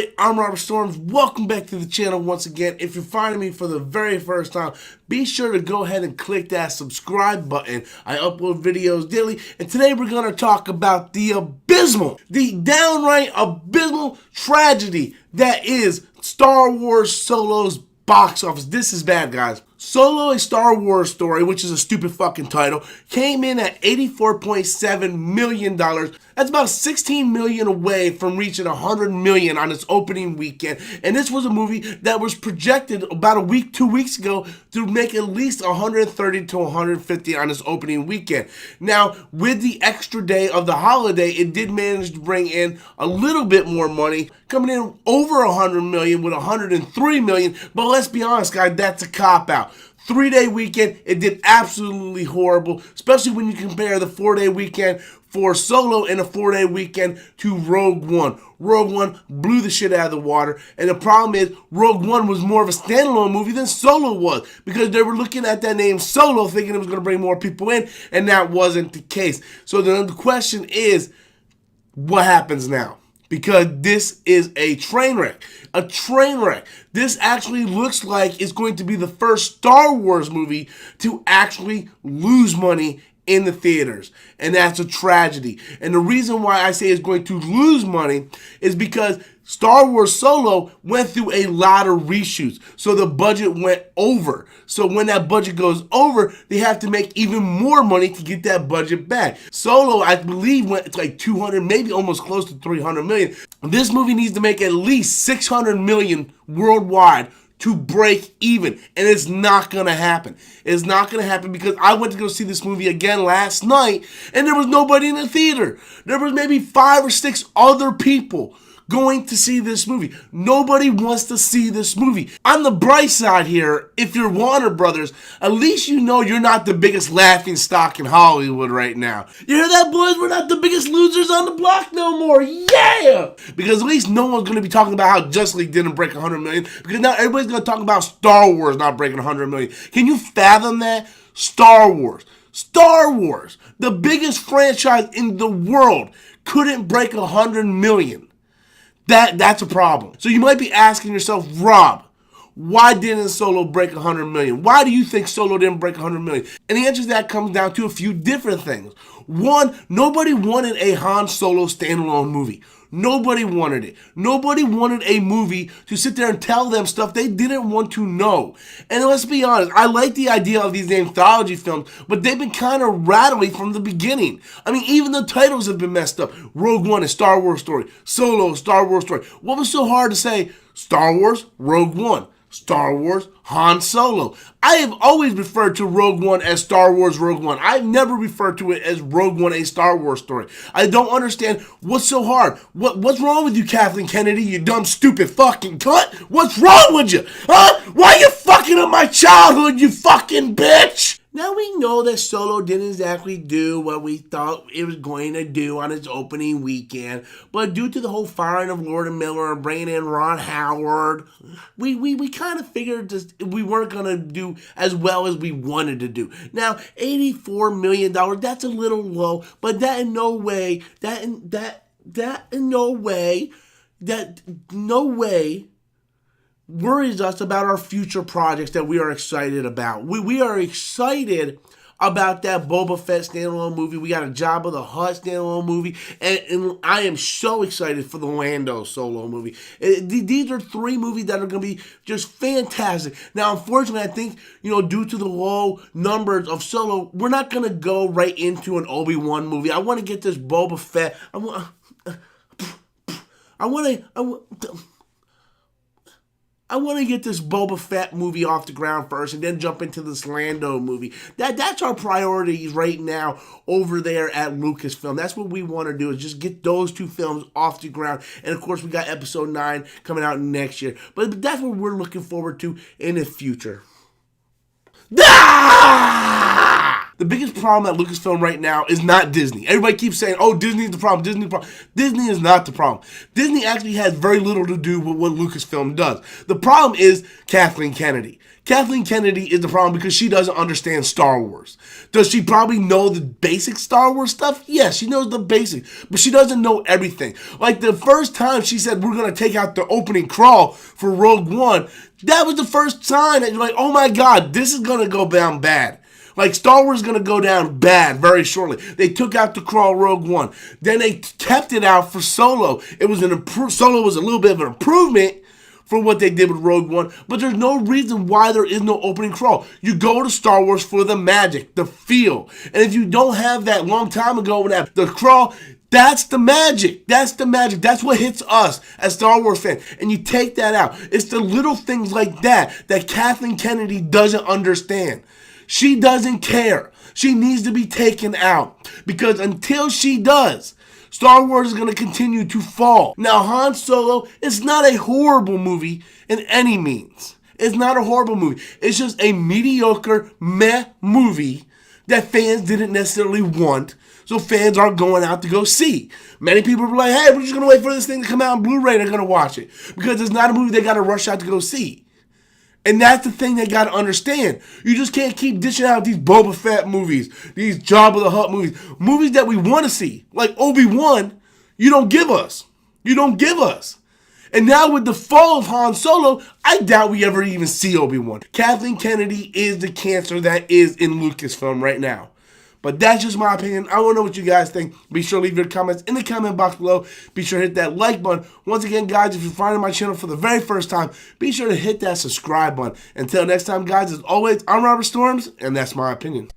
everybody, I'm Robert Storms. Welcome back to the channel once again. If you're finding me for the very first time, be sure to go ahead and click that subscribe button. I upload videos daily, and today we're going to talk about the downright abysmal tragedy that is Star Wars Solo's box office. This is bad, guys. Solo, a Star Wars story, which is a stupid fucking title, came in at $84.7 million. That's about $16 million away from reaching $100 million on its opening weekend. And this was a movie that was projected about a week, 2 weeks ago to make at least $130 to $150 on its opening weekend. Now, with the extra day of the holiday, it did manage to bring in a little bit more money, coming in over $100 million with $103 million. But let's be honest, guys, that's a cop-out. 3-day weekend, it did absolutely horrible, especially when you compare the 4-day weekend for Solo and a 4-day weekend to Rogue One. Rogue One blew the shit out of the water, and the problem is Rogue One was more of a standalone movie than Solo was, because they were looking at that name Solo thinking it was going to bring more people in, and that wasn't the case. So then the question is, what happens now? Because this is a train wreck. A train wreck. This actually looks like it's going to be the first Star Wars movie to actually lose money in the theaters. And that's a tragedy. And the reason why I say it's going to lose money is because Star Wars Solo went through a lot of reshoots. So the budget went over. So when that budget goes over, they have to make even more money to get that budget back. Solo, I believe, went to like 200, maybe almost close to 300 million. This movie needs to make at least 600 million worldwide to break even, and it's not gonna happen. It's not gonna happen because I went to go see this movie again last night, and there was nobody in the theater. There was maybe 5 or 6 other people going to see this movie. Nobody wants to see this movie. On the bright side here, if you're Warner Brothers, at least you know you're not the biggest laughing stock in Hollywood right now. You hear that, boys? We're not the biggest losers on the block no more. Yeah! Because at least no one's going to be talking about how Justice League didn't break 100 million, because now everybody's going to talk about Star Wars not breaking 100 million. Can you fathom that? Star Wars, the biggest franchise in the world, couldn't break 100 million. That's a problem. So you might be asking yourself, Rob, why didn't Solo break 100 million? Why do you think Solo didn't break 100 million? And the answer to that comes down to a few different things. One, nobody wanted a Han Solo standalone movie. Nobody wanted it. Nobody wanted a movie to sit there and tell them stuff they didn't want to know. And let's be honest, I like the idea of these anthology films, but they've been kind of rattly from the beginning. I mean, even the titles have been messed up. Rogue One, a Star Wars story. Solo, Star Wars story. What was so hard to say? Star Wars, Rogue One. Star Wars, Han Solo. I have always referred to Rogue One as Star Wars Rogue One. I've never referred to it as Rogue One, a Star Wars story. I don't understand what's so hard. What's wrong with you, Kathleen Kennedy, you dumb, stupid fucking cunt? What's wrong with you? Huh? Why you fucking up my childhood, you fucking bitch? Now we know that Solo didn't exactly do what we thought it was going to do on its opening weekend, but due to the whole firing of Lord & Miller and bringing in Ron Howard, we kind of figured we weren't going to do as well as we wanted to do. Now, $84 million, that's a little low, but that in no way worries us about our future projects that we are excited about. We are excited about that Boba Fett standalone movie. We got a Jabba the Hutt standalone movie. And I am so excited for the Lando Solo movie. These are 3 movies that are going to be just fantastic. Now, unfortunately, I think, due to the low numbers of Solo, we're not going to go right into an Obi-Wan movie. I want to get this Boba Fett. I want to get this Boba Fett movie off the ground first and then jump into this Lando movie. That's our priorities right now over there at Lucasfilm. That's what we want to do, is just get those 2 films off the ground. And of course, we got episode 9 coming out next year. But that's what we're looking forward to in the future. Ah! The biggest problem at Lucasfilm right now is not Disney. Everybody keeps saying, oh, Disney's the problem, Disney's the problem. Disney is not the problem. Disney actually has very little to do with what Lucasfilm does. The problem is Kathleen Kennedy. Kathleen Kennedy is the problem because she doesn't understand Star Wars. Does she probably know the basic Star Wars stuff? Yes, she knows the basics, but she doesn't know everything. Like the first time she said, we're going to take out the opening crawl for Rogue One, that was the first time that you're like, oh my God, this is going to go down bad. Like Star Wars is going to go down bad very shortly. They took out the crawl Rogue One. Then they kept it out for Solo. It was Solo was a little bit of an improvement for what they did with Rogue One, but there's no reason why there is no opening crawl. You go to Star Wars for the magic, the feel. And if you don't have that long time ago when the crawl, that's the magic. That's the magic. That's what hits us as Star Wars fans. And you take that out. It's the little things like that that Kathleen Kennedy doesn't understand. She doesn't care. She needs to be taken out. Because until she does, Star Wars is going to continue to fall. Now, Han Solo is not a horrible movie in any means. It's not a horrible movie. It's just a mediocre, meh movie that fans didn't necessarily want. So fans are going out to go see. Many people are like, hey, we're just going to wait for this thing to come out on Blu-ray and they're going to watch it. Because it's not a movie they got to rush out to go see. And that's the thing they got to understand. You just can't keep dishing out these Boba Fett movies, these Jabba the Hutt movies, movies that we want to see. Like Obi-Wan, you don't give us. You don't give us. And now with the fall of Han Solo, I doubt we ever even see Obi-Wan. Kathleen Kennedy is the cancer that is in Lucasfilm right now. But that's just my opinion. I want to know what you guys think. Be sure to leave your comments in the comment box below. Be sure to hit that like button. Once again, guys, if you're finding my channel for the very first time, be sure to hit that subscribe button. Until next time, guys, as always, I'm Robert Storms, and that's my opinion.